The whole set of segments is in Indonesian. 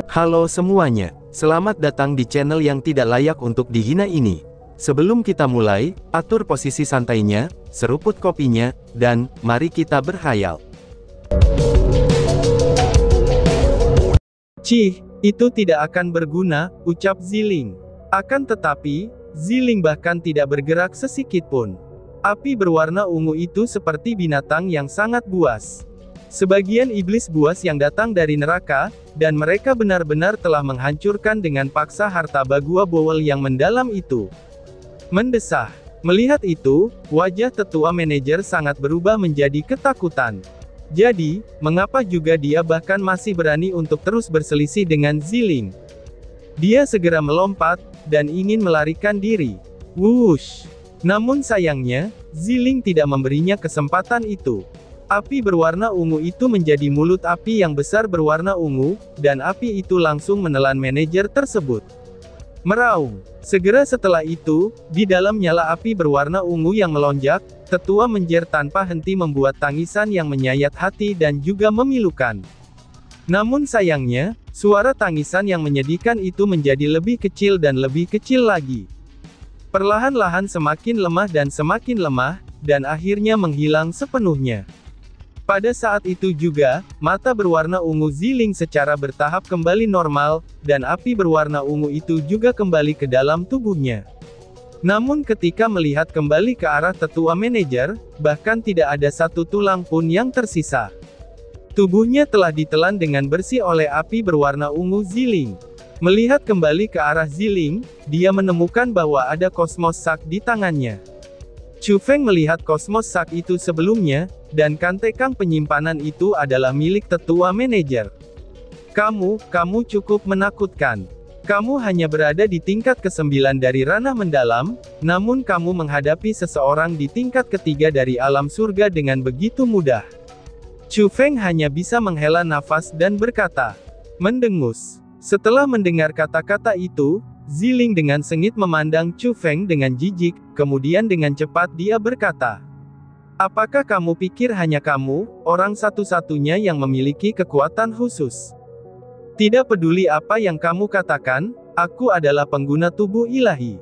Halo semuanya, selamat datang di channel yang tidak layak untuk dihina ini. Sebelum kita mulai, atur posisi santainya, seruput kopinya, dan mari kita berkhayal. Cih, itu tidak akan berguna, ucap Ziling. Akan tetapi, Ziling bahkan tidak bergerak sesikit pun. Api berwarna ungu itu seperti binatang yang sangat buas. Sebagian iblis buas yang datang dari neraka, dan mereka benar-benar telah menghancurkan dengan paksa harta Bagua Bowel yang mendalam itu. Mendesah. Melihat itu, wajah tetua manajer sangat berubah menjadi ketakutan. Jadi, mengapa juga dia bahkan masih berani untuk terus berselisih dengan Ziling? Dia segera melompat, dan ingin melarikan diri. Wush! Namun sayangnya, Ziling tidak memberinya kesempatan itu. Api berwarna ungu itu menjadi mulut api yang besar berwarna ungu, dan api itu langsung menelan manajer tersebut. Meraung. Segera setelah itu, di dalam nyala api berwarna ungu yang melonjak, tetua menjer tanpa henti membuat tangisan yang menyayat hati dan juga memilukan. Namun sayangnya, suara tangisan yang menyedihkan itu menjadi lebih kecil dan lebih kecil lagi. Perlahan-lahan semakin lemah, dan akhirnya menghilang sepenuhnya. Pada saat itu juga, mata berwarna ungu Ziling secara bertahap kembali normal, dan api berwarna ungu itu juga kembali ke dalam tubuhnya. Namun ketika melihat kembali ke arah tetua manajer, bahkan tidak ada satu tulang pun yang tersisa. Tubuhnya telah ditelan dengan bersih oleh api berwarna ungu Ziling. Melihat kembali ke arah Ziling, dia menemukan bahwa ada Cosmos Sack di tangannya. Chu Feng melihat Cosmos Sack itu sebelumnya, dan kantekang penyimpanan itu adalah milik tetua manajer. Kamu cukup menakutkan. Kamu hanya berada di tingkat ke-9 dari ranah mendalam, namun kamu menghadapi seseorang di tingkat ketiga dari alam surga dengan begitu mudah. Chu Feng hanya bisa menghela nafas dan berkata, mendengus. Setelah mendengar kata-kata itu, Ziling dengan sengit memandang Chu Feng dengan jijik, kemudian dengan cepat dia berkata, apakah kamu pikir hanya kamu, orang satu-satunya yang memiliki kekuatan khusus? Tidak peduli apa yang kamu katakan, aku adalah pengguna tubuh ilahi.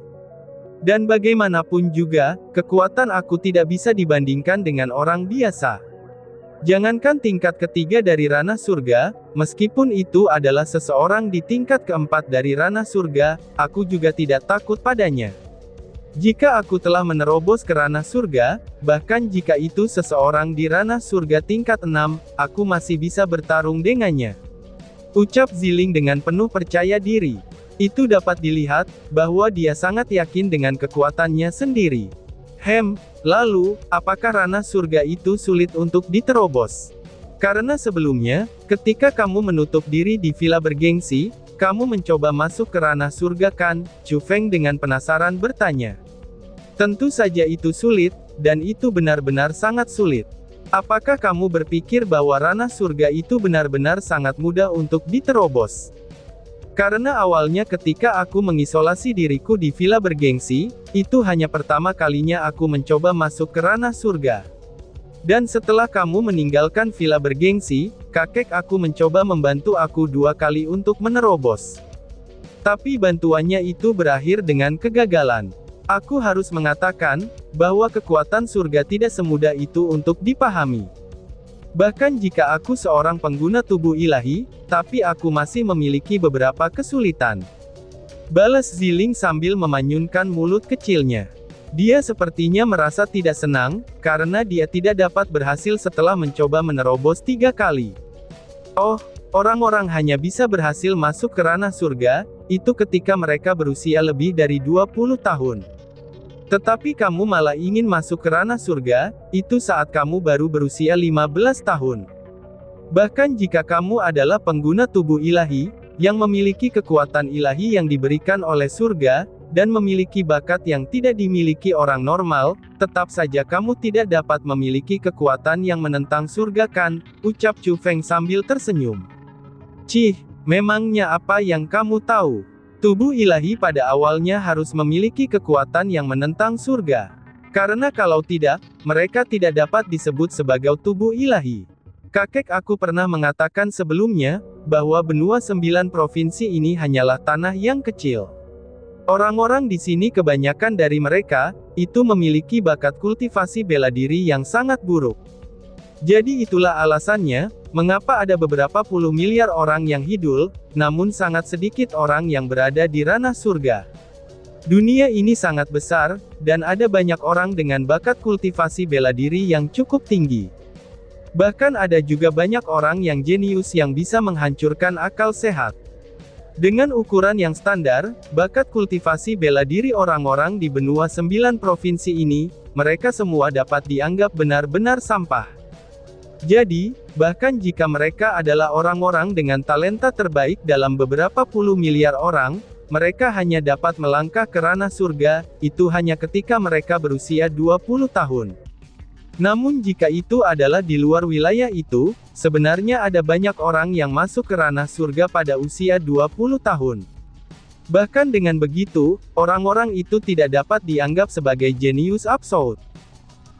Dan bagaimanapun juga, kekuatan aku tidak bisa dibandingkan dengan orang biasa. Jangankan tingkat ketiga dari ranah surga, meskipun itu adalah seseorang di tingkat keempat dari ranah surga, aku juga tidak takut padanya. Jika aku telah menerobos ke ranah surga, bahkan jika itu seseorang di ranah surga tingkat 6, aku masih bisa bertarung dengannya. Ucap Ziling dengan penuh percaya diri. Itu dapat dilihat, bahwa dia sangat yakin dengan kekuatannya sendiri. Lalu, apakah ranah surga itu sulit untuk diterobos? Karena sebelumnya, ketika kamu menutup diri di villa bergengsi, kamu mencoba masuk ke ranah surga kan? Chu Feng dengan penasaran bertanya. Tentu saja itu sulit, dan itu benar-benar sangat sulit. Apakah kamu berpikir bahwa ranah surga itu benar-benar sangat mudah untuk diterobos? Karena awalnya ketika aku mengisolasi diriku di villa bergengsi, itu hanya pertama kalinya aku mencoba masuk ke ranah surga. Dan setelah kamu meninggalkan villa bergengsi, kakek aku mencoba membantu aku 2 kali untuk menerobos. Tapi bantuannya itu berakhir dengan kegagalan. Aku harus mengatakan, bahwa kekuatan surga tidak semudah itu untuk dipahami. Bahkan jika aku seorang pengguna tubuh ilahi, tapi aku masih memiliki beberapa kesulitan. Balas Ziling sambil memanyunkan mulut kecilnya. Dia sepertinya merasa tidak senang, karena dia tidak dapat berhasil setelah mencoba menerobos 3 kali. Oh, orang-orang hanya bisa berhasil masuk ke ranah surga, itu ketika mereka berusia lebih dari 20 tahun. Tetapi kamu malah ingin masuk ke ranah surga, itu saat kamu baru berusia 15 tahun. Bahkan jika kamu adalah pengguna tubuh ilahi, yang memiliki kekuatan ilahi yang diberikan oleh surga, dan memiliki bakat yang tidak dimiliki orang normal, tetap saja kamu tidak dapat memiliki kekuatan yang menentang surga kan? Ucap Chu Feng sambil tersenyum. Cih, memangnya apa yang kamu tahu? Tubuh ilahi pada awalnya harus memiliki kekuatan yang menentang surga. Karena kalau tidak, mereka tidak dapat disebut sebagai tubuh ilahi. Kakek aku pernah mengatakan sebelumnya, bahwa benua 9 provinsi ini hanyalah tanah yang kecil. Orang-orang di sini kebanyakan dari mereka, itu memiliki bakat kultivasi bela diri yang sangat buruk. Jadi itulah alasannya, mengapa ada beberapa puluh miliar orang yang hidup, namun sangat sedikit orang yang berada di ranah surga. Dunia ini sangat besar, dan ada banyak orang dengan bakat kultivasi bela diri yang cukup tinggi. Bahkan ada juga banyak orang yang jenius yang bisa menghancurkan akal sehat. Dengan ukuran yang standar, bakat kultivasi bela diri orang-orang di benua 9 provinsi ini, mereka semua dapat dianggap benar-benar sampah. Jadi, bahkan jika mereka adalah orang-orang dengan talenta terbaik dalam beberapa puluh miliar orang, mereka hanya dapat melangkah ke ranah surga, itu hanya ketika mereka berusia 20 tahun. Namun jika itu adalah di luar wilayah itu, sebenarnya ada banyak orang yang masuk ke ranah surga pada usia 20 tahun. Bahkan dengan begitu, orang-orang itu tidak dapat dianggap sebagai jenius absolut.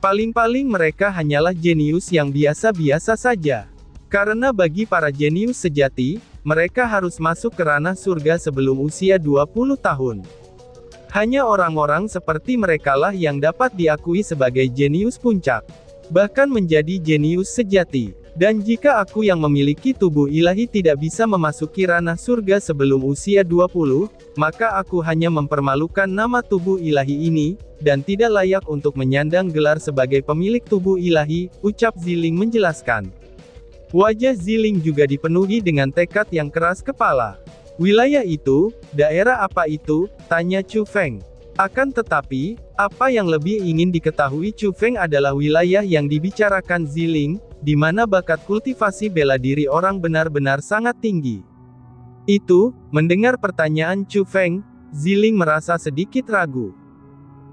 Paling-paling mereka hanyalah jenius yang biasa-biasa saja. Karena bagi para jenius sejati, mereka harus masuk ke ranah surga sebelum usia 20 tahun. Hanya orang-orang seperti merekalah yang dapat diakui sebagai jenius puncak. Bahkan menjadi jenius sejati. Dan jika aku yang memiliki tubuh ilahi tidak bisa memasuki ranah surga sebelum usia 20, maka aku hanya mempermalukan nama tubuh ilahi ini, dan tidak layak untuk menyandang gelar sebagai pemilik tubuh ilahi, ucap Ziling menjelaskan. Wajah Ziling juga dipenuhi dengan tekad yang keras kepala. Wilayah itu, daerah apa itu? Tanya Chu Feng. Akan tetapi, apa yang lebih ingin diketahui Chu Feng adalah wilayah yang dibicarakan Ziling, di mana bakat kultivasi bela diri orang benar-benar sangat tinggi. Itu, mendengar pertanyaan Chu Feng, Ziling merasa sedikit ragu.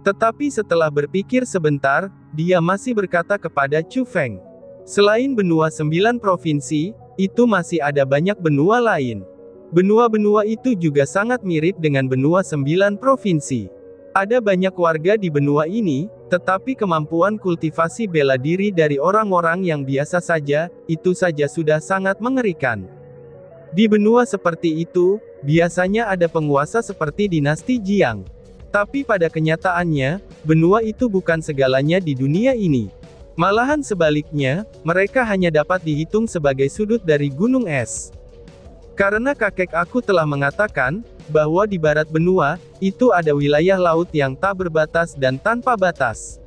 Tetapi setelah berpikir sebentar, dia masih berkata kepada Chu Feng. Selain benua 9 provinsi, itu masih ada banyak benua lain. Benua-benua itu juga sangat mirip dengan benua 9 provinsi. Ada banyak warga di benua ini, tetapi kemampuan kultivasi bela diri dari orang-orang yang biasa saja, itu saja sudah sangat mengerikan. Di benua seperti itu, biasanya ada penguasa seperti dinasti Jiang. Tapi pada kenyataannya, benua itu bukan segalanya di dunia ini. Malahan sebaliknya, mereka hanya dapat dihitung sebagai sudut dari gunung es. Karena kakek aku telah mengatakan, bahwa di barat benua, itu ada wilayah laut yang tak berbatas dan tanpa batas.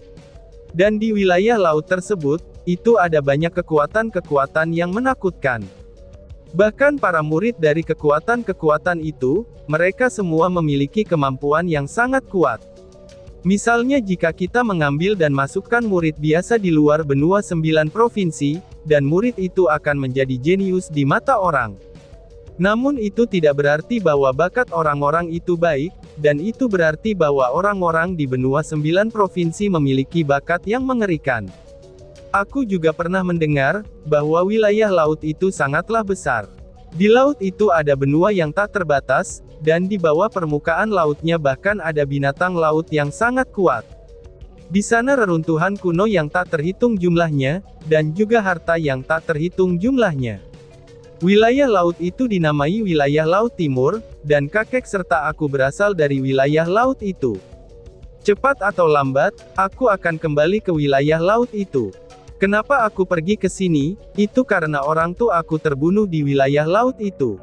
Dan di wilayah laut tersebut, itu ada banyak kekuatan-kekuatan yang menakutkan. Bahkan para murid dari kekuatan-kekuatan itu, mereka semua memiliki kemampuan yang sangat kuat. Misalnya jika kita mengambil dan masukkan murid biasa di luar benua 9 provinsi, dan murid itu akan menjadi jenius di mata orang. Namun itu tidak berarti bahwa bakat orang-orang itu baik, dan itu berarti bahwa orang-orang di benua 9 provinsi memiliki bakat yang mengerikan. Aku juga pernah mendengar, bahwa wilayah laut itu sangatlah besar. Di laut itu ada benua yang tak terbatas, dan di bawah permukaan lautnya bahkan ada binatang laut yang sangat kuat. Di sana reruntuhan kuno yang tak terhitung jumlahnya, dan juga harta yang tak terhitung jumlahnya. Wilayah laut itu dinamai wilayah Laut Timur, dan kakek serta aku berasal dari wilayah laut itu. Cepat atau lambat, aku akan kembali ke wilayah laut itu. Kenapa aku pergi ke sini? Itu karena orang tua aku terbunuh di wilayah laut itu.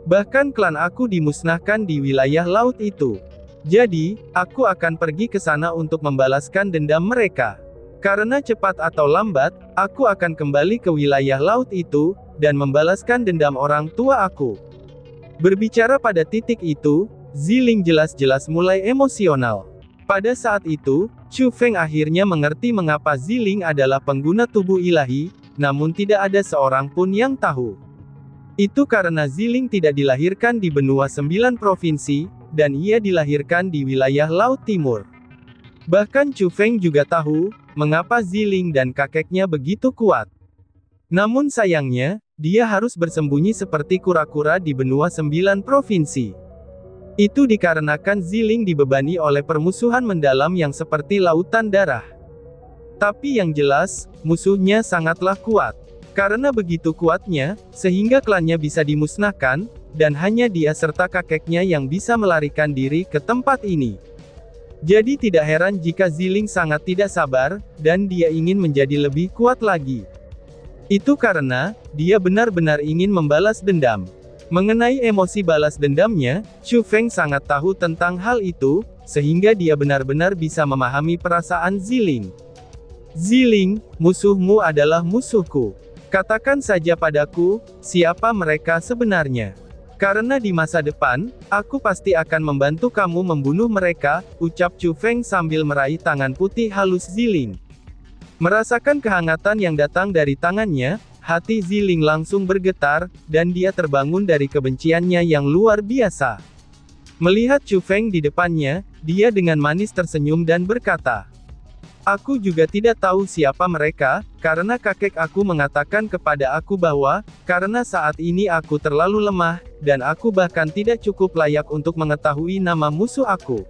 Bahkan klan aku dimusnahkan di wilayah laut itu. Jadi, aku akan pergi ke sana untuk membalaskan dendam mereka. Karena cepat atau lambat, aku akan kembali ke wilayah laut itu, dan membalaskan dendam orang tua aku. Berbicara pada titik itu, Ziling jelas-jelas mulai emosional. Pada saat itu, Chu Feng akhirnya mengerti mengapa Ziling adalah pengguna tubuh ilahi, namun tidak ada seorang pun yang tahu. Itu karena Ziling tidak dilahirkan di benua 9 provinsi, dan ia dilahirkan di wilayah Laut Timur. Bahkan Chu Feng juga tahu, mengapa Ziling dan kakeknya begitu kuat. Namun sayangnya, dia harus bersembunyi seperti kura-kura di benua 9 provinsi. Itu dikarenakan Ziling dibebani oleh permusuhan mendalam yang seperti lautan darah. Tapi yang jelas, musuhnya sangatlah kuat. Karena begitu kuatnya, sehingga klannya bisa dimusnahkan, dan hanya dia serta kakeknya yang bisa melarikan diri ke tempat ini. Jadi tidak heran jika Ziling sangat tidak sabar, dan dia ingin menjadi lebih kuat lagi. Itu karena, dia benar-benar ingin membalas dendam. Mengenai emosi balas dendamnya, Chu Feng sangat tahu tentang hal itu, sehingga dia benar-benar bisa memahami perasaan Ziling. Ziling, musuhmu adalah musuhku. Katakan saja padaku, siapa mereka sebenarnya. Karena di masa depan, aku pasti akan membantu kamu membunuh mereka, ucap Chu Feng sambil meraih tangan putih halus Ziling. Merasakan kehangatan yang datang dari tangannya, hati Ziling langsung bergetar, dan dia terbangun dari kebenciannya yang luar biasa. Melihat Chu Feng di depannya, dia dengan manis tersenyum dan berkata, "Aku juga tidak tahu siapa mereka, karena kakek aku mengatakan kepada aku bahwa, karena saat ini aku terlalu lemah, dan aku bahkan tidak cukup layak untuk mengetahui nama musuh aku.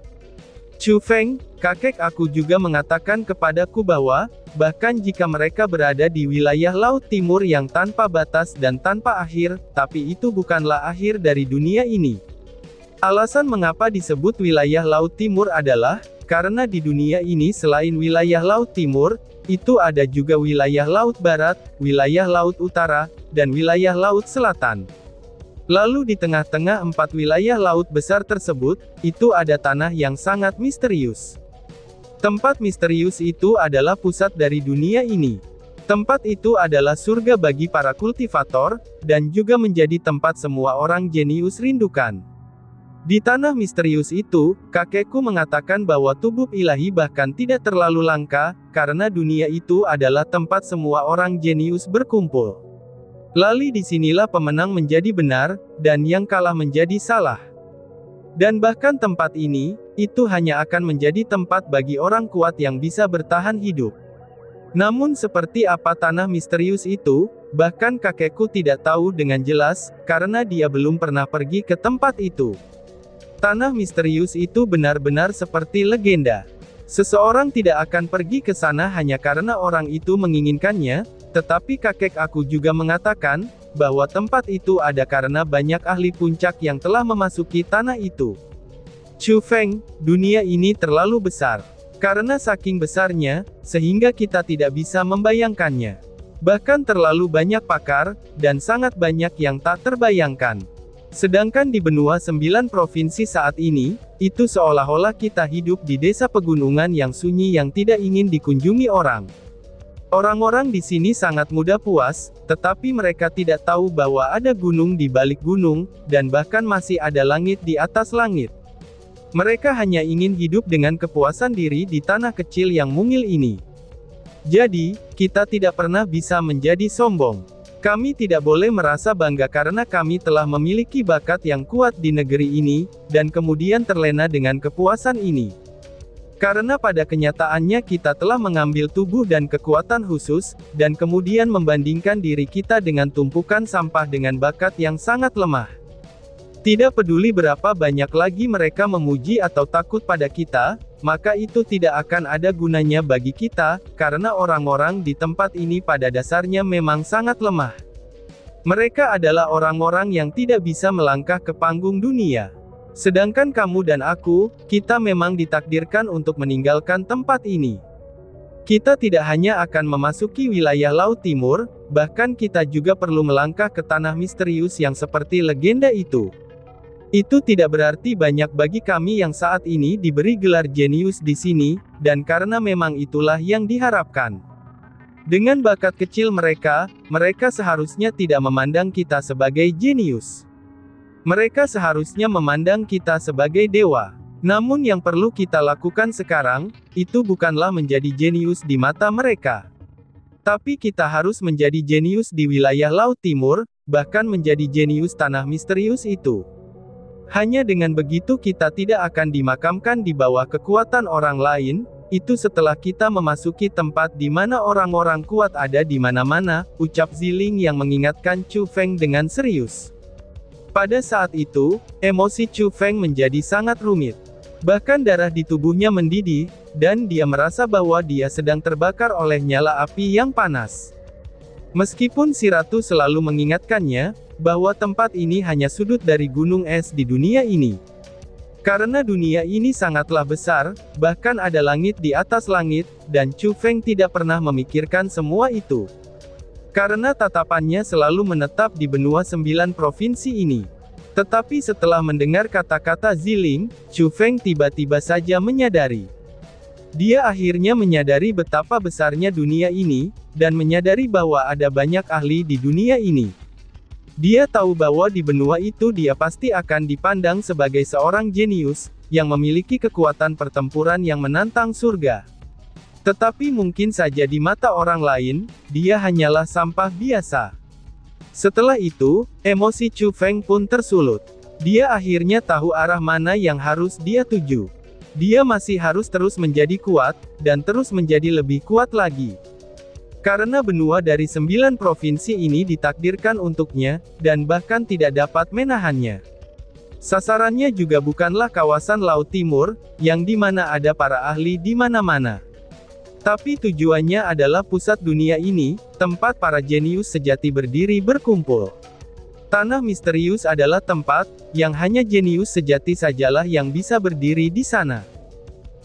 Chu Feng, kakek aku juga mengatakan kepadaku bahwa, bahkan jika mereka berada di wilayah Laut Timur yang tanpa batas dan tanpa akhir, tapi itu bukanlah akhir dari dunia ini. Alasan mengapa disebut wilayah Laut Timur adalah, karena di dunia ini selain wilayah Laut Timur, itu ada juga wilayah Laut Barat, wilayah Laut Utara, dan wilayah Laut Selatan. Lalu di tengah-tengah 4 wilayah laut besar tersebut, itu ada tanah yang sangat misterius. Tempat misterius itu adalah pusat dari dunia ini. Tempat itu adalah surga bagi para kultivator, dan juga menjadi tempat semua orang jenius rindukan. Di tanah misterius itu, kakekku mengatakan bahwa tubuh ilahi bahkan tidak terlalu langka, karena dunia itu adalah tempat semua orang jenius berkumpul. Lalu disinilah pemenang menjadi benar, dan yang kalah menjadi salah. Dan bahkan tempat ini, itu hanya akan menjadi tempat bagi orang kuat yang bisa bertahan hidup. Namun seperti apa tanah misterius itu, bahkan kakekku tidak tahu dengan jelas, karena dia belum pernah pergi ke tempat itu. Tanah misterius itu benar-benar seperti legenda. Seseorang tidak akan pergi ke sana hanya karena orang itu menginginkannya, tetapi kakek aku juga mengatakan, bahwa tempat itu ada karena banyak ahli puncak yang telah memasuki tanah itu. Chu Feng, dunia ini terlalu besar. Karena saking besarnya, sehingga kita tidak bisa membayangkannya. Bahkan terlalu banyak pakar, dan sangat banyak yang tak terbayangkan. Sedangkan di benua 9 provinsi saat ini, itu seolah-olah kita hidup di desa pegunungan yang sunyi yang tidak ingin dikunjungi orang. Orang-orang di sini sangat mudah puas, tetapi mereka tidak tahu bahwa ada gunung di balik gunung, dan bahkan masih ada langit di atas langit. Mereka hanya ingin hidup dengan kepuasan diri di tanah kecil yang mungil ini. Jadi, kita tidak pernah bisa menjadi sombong. Kami tidak boleh merasa bangga karena kami telah memiliki bakat yang kuat di negeri ini, dan kemudian terlena dengan kepuasan ini. Karena pada kenyataannya kita telah mengambil tubuh dan kekuatan khusus, dan kemudian membandingkan diri kita dengan tumpukan sampah dengan bakat yang sangat lemah. Tidak peduli berapa banyak lagi mereka memuji atau takut pada kita, maka itu tidak akan ada gunanya bagi kita, karena orang-orang di tempat ini pada dasarnya memang sangat lemah. Mereka adalah orang-orang yang tidak bisa melangkah ke panggung dunia. Sedangkan kamu dan aku, kita memang ditakdirkan untuk meninggalkan tempat ini. Kita tidak hanya akan memasuki wilayah Laut Timur, bahkan kita juga perlu melangkah ke tanah misterius yang seperti legenda itu. Itu tidak berarti banyak bagi kami yang saat ini diberi gelar jenius di sini, dan karena memang itulah yang diharapkan. Dengan bakat kecil mereka, mereka seharusnya tidak memandang kita sebagai jenius. Mereka seharusnya memandang kita sebagai dewa. Namun yang perlu kita lakukan sekarang, itu bukanlah menjadi jenius di mata mereka. Tapi kita harus menjadi jenius di wilayah Laut Timur, bahkan menjadi jenius tanah misterius itu. Hanya dengan begitu kita tidak akan dimakamkan di bawah kekuatan orang lain, itu setelah kita memasuki tempat di mana orang-orang kuat ada di mana-mana, ucap Ziling yang mengingatkan Chu Feng dengan serius. Pada saat itu, emosi Chu Feng menjadi sangat rumit. Bahkan darah di tubuhnya mendidih, dan dia merasa bahwa dia sedang terbakar oleh nyala api yang panas. Meskipun si ratu selalu mengingatkannya, bahwa tempat ini hanya sudut dari gunung es di dunia ini. Karena dunia ini sangatlah besar, bahkan ada langit di atas langit, dan Chu Feng tidak pernah memikirkan semua itu. Karena tatapannya selalu menetap di benua 9 provinsi ini. Tetapi setelah mendengar kata-kata Ziling, Chu Feng tiba-tiba saja menyadari. Dia akhirnya menyadari betapa besarnya dunia ini, dan menyadari bahwa ada banyak ahli di dunia ini. Dia tahu bahwa di benua itu dia pasti akan dipandang sebagai seorang jenius, yang memiliki kekuatan pertempuran yang menantang surga. Tetapi mungkin saja di mata orang lain, dia hanyalah sampah biasa. Setelah itu, emosi Chu Feng pun tersulut. Dia akhirnya tahu arah mana yang harus dia tuju. Dia masih harus terus menjadi kuat, dan terus menjadi lebih kuat lagi. Karena benua dari 9 provinsi ini ditakdirkan untuknya, dan bahkan tidak dapat menahannya. Sasarannya juga bukanlah kawasan Laut Timur, yang dimana ada para ahli di mana-mana. Tapi tujuannya adalah pusat dunia ini, tempat para jenius sejati berdiri berkumpul. Tanah misterius adalah tempat, yang hanya jenius sejati sajalah yang bisa berdiri di sana.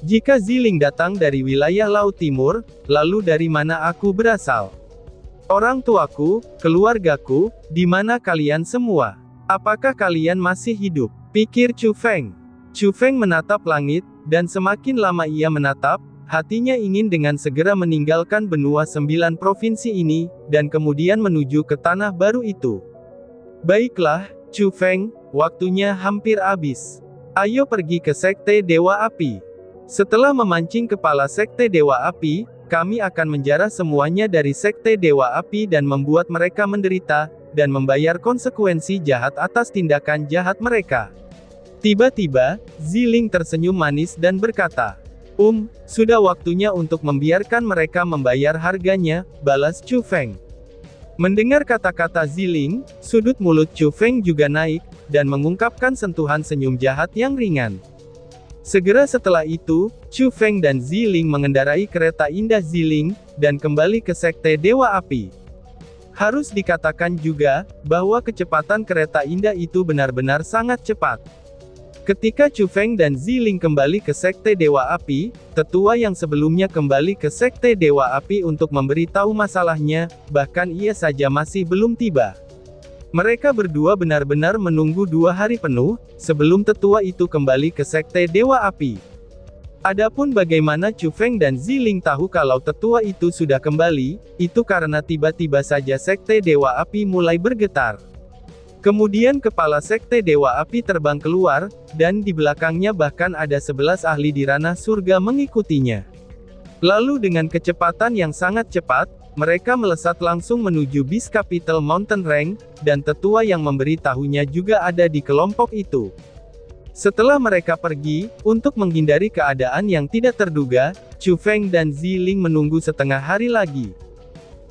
Jika Ziling datang dari wilayah Laut Timur, lalu dari mana aku berasal? Orang tuaku, keluargaku, di mana kalian semua? Apakah kalian masih hidup? Pikir Chu Feng. Chu Feng menatap langit, dan semakin lama ia menatap, hatinya ingin dengan segera meninggalkan benua 9 provinsi ini, dan kemudian menuju ke tanah baru itu. Baiklah, Chu Feng, waktunya hampir habis. Ayo pergi ke Sekte Dewa Api. Setelah memancing kepala Sekte Dewa Api, kami akan menjarah semuanya dari Sekte Dewa Api dan membuat mereka menderita, dan membayar konsekuensi jahat atas tindakan jahat mereka. Tiba-tiba, Ziling tersenyum manis dan berkata, sudah waktunya untuk membiarkan mereka membayar harganya, balas Chu Feng. Mendengar kata-kata Ziling, sudut mulut Chu Feng juga naik, dan mengungkapkan sentuhan senyum jahat yang ringan. Segera setelah itu, Chu Feng dan Ziling mengendarai kereta indah Ziling, dan kembali ke Sekte Dewa Api. Harus dikatakan juga, bahwa kecepatan kereta indah itu benar-benar sangat cepat. Ketika Chu Feng dan Ziling kembali ke Sekte Dewa Api, tetua yang sebelumnya kembali ke Sekte Dewa Api untuk memberitahu masalahnya, bahkan ia saja masih belum tiba. Mereka berdua benar-benar menunggu 2 hari penuh, sebelum tetua itu kembali ke Sekte Dewa Api. Adapun bagaimana Chu Feng dan Ziling tahu kalau tetua itu sudah kembali, itu karena tiba-tiba saja Sekte Dewa Api mulai bergetar. Kemudian kepala Sekte Dewa Api terbang keluar, dan di belakangnya bahkan ada 11 ahli di ranah surga mengikutinya. Lalu dengan kecepatan yang sangat cepat, mereka melesat langsung menuju bis Capital Mountain Range, dan tetua yang memberitahunya juga ada di kelompok itu. Setelah mereka pergi, untuk menghindari keadaan yang tidak terduga, Chu Feng dan Ziling menunggu setengah hari lagi.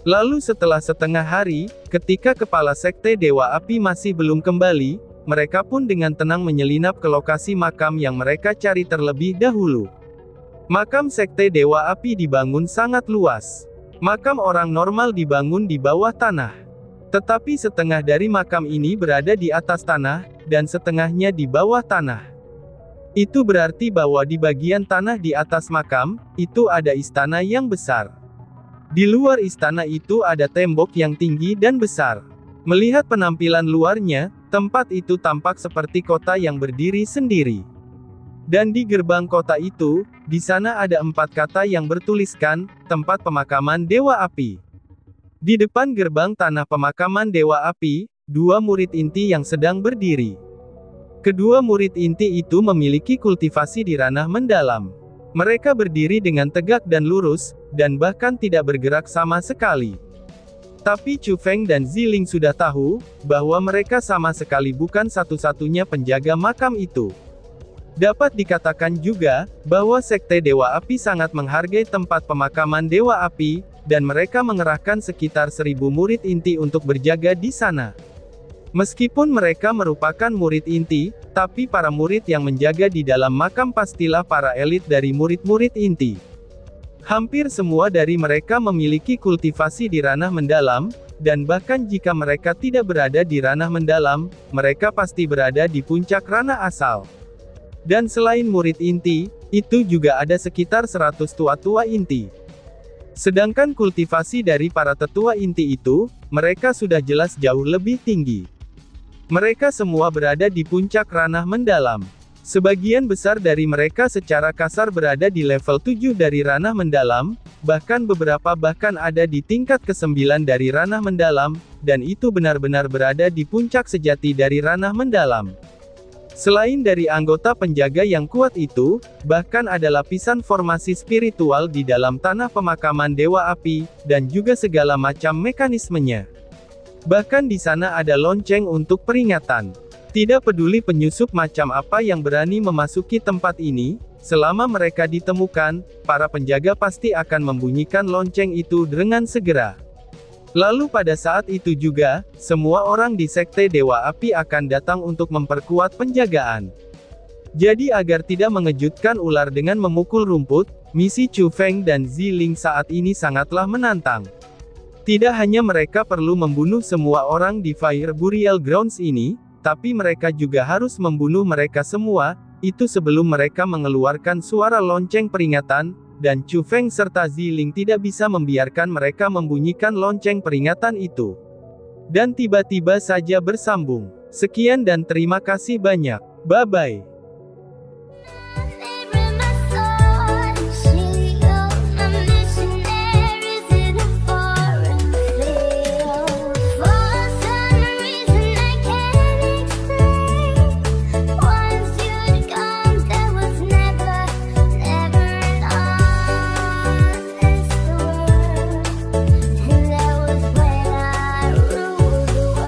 Lalu setelah setengah hari, ketika kepala Sekte Dewa Api masih belum kembali, mereka pun dengan tenang menyelinap ke lokasi makam yang mereka cari terlebih dahulu. Makam Sekte Dewa Api dibangun sangat luas. Makam orang normal dibangun di bawah tanah. Tetapi setengah dari makam ini berada di atas tanah, dan setengahnya di bawah tanah. Itu berarti bahwa di bagian tanah di atas makam, itu ada istana yang besar. Di luar istana itu ada tembok yang tinggi dan besar. Melihat penampilan luarnya, tempat itu tampak seperti kota yang berdiri sendiri. Dan di gerbang kota itu, di sana ada 4 kata yang bertuliskan, tempat pemakaman Dewa Api. Di depan gerbang tanah pemakaman Dewa Api, 2 murid inti yang sedang berdiri. Kedua murid inti itu memiliki kultivasi di ranah mendalam. Mereka berdiri dengan tegak dan lurus, dan bahkan tidak bergerak sama sekali. Tapi Chu Feng dan Ziling sudah tahu, bahwa mereka sama sekali bukan satu-satunya penjaga makam itu. Dapat dikatakan juga, bahwa Sekte Dewa Api sangat menghargai tempat pemakaman Dewa Api, dan mereka mengerahkan sekitar 1000 murid inti untuk berjaga di sana. Meskipun mereka merupakan murid inti, tapi para murid yang menjaga di dalam makam pastilah para elit dari murid-murid inti. Hampir semua dari mereka memiliki kultivasi di ranah mendalam, dan bahkan jika mereka tidak berada di ranah mendalam, mereka pasti berada di puncak ranah asal. Dan selain murid inti, itu juga ada sekitar 100 tua-tua inti. Sedangkan kultivasi dari para tetua inti itu, mereka sudah jelas jauh lebih tinggi. Mereka semua berada di puncak ranah mendalam. Sebagian besar dari mereka secara kasar berada di level 7 dari ranah mendalam, bahkan beberapa bahkan ada di tingkat ke-9 dari ranah mendalam, dan itu benar-benar berada di puncak sejati dari ranah mendalam. Selain dari anggota penjaga yang kuat itu, bahkan ada lapisan formasi spiritual di dalam tanah pemakaman Dewa Api, dan juga segala macam mekanismenya. Bahkan di sana ada lonceng untuk peringatan. Tidak peduli penyusup macam apa yang berani memasuki tempat ini, selama mereka ditemukan, para penjaga pasti akan membunyikan lonceng itu dengan segera. Lalu pada saat itu juga, semua orang di Sekte Dewa Api akan datang untuk memperkuat penjagaan. Jadi agar tidak mengejutkan ular dengan memukul rumput, misi Chu Feng dan Ziling saat ini sangatlah menantang. Tidak hanya mereka perlu membunuh semua orang di Fire Burial Grounds ini, tapi mereka juga harus membunuh mereka semua, itu sebelum mereka mengeluarkan suara lonceng peringatan, dan Chu Feng serta Ziling tidak bisa membiarkan mereka membunyikan lonceng peringatan itu. Dan tiba-tiba saja bersambung. Sekian dan terima kasih banyak. Bye-bye.